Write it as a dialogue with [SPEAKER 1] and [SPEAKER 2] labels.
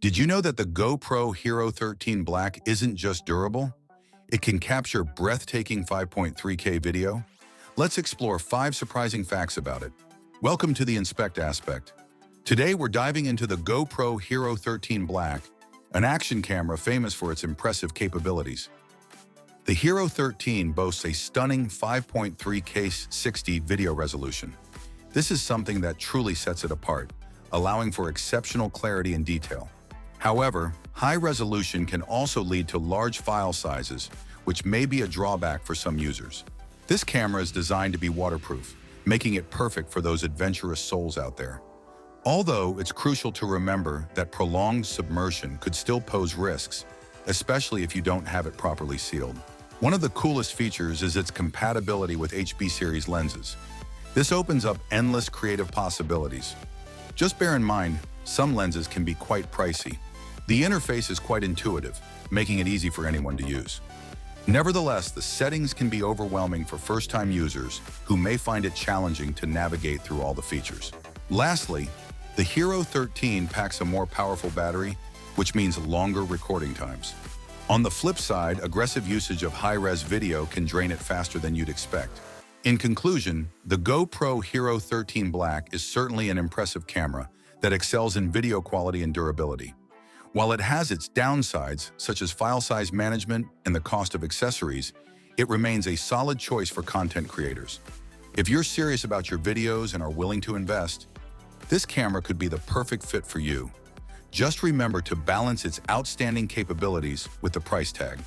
[SPEAKER 1] Did you know that the GoPro HERO13 Black isn't just durable? It can capture breathtaking 5.3K video. Let's explore 5 surprising facts about it. Welcome to the Inspect Aspect. Today we're diving into the GoPro HERO13 Black, an action camera famous for its impressive capabilities. The HERO13 boasts a stunning 5.3K 60 video resolution. This is something that truly sets it apart, allowing for exceptional clarity and detail. However, high resolution can also lead to large file sizes, which may be a drawback for some users. This camera is designed to be waterproof, making it perfect for those adventurous souls out there. Although it's crucial to remember that prolonged submersion could still pose risks, especially if you don't have it properly sealed. One of the coolest features is its compatibility with HB series lenses. This opens up endless creative possibilities. Just bear in mind, some lenses can be quite pricey. The interface is quite intuitive, making it easy for anyone to use. Nevertheless, the settings can be overwhelming for first-time users who may find it challenging to navigate through all the features. Lastly, the HERO13 packs a more powerful battery, which means longer recording times. On the flip side, aggressive usage of high-res video can drain it faster than you'd expect. In conclusion, the GoPro HERO13 Black is certainly an impressive camera that excels in video quality and durability. While it has its downsides, such as file size management and the cost of accessories, it remains a solid choice for content creators. If you're serious about your videos and are willing to invest, this camera could be the perfect fit for you. Just remember to balance its outstanding capabilities with the price tag.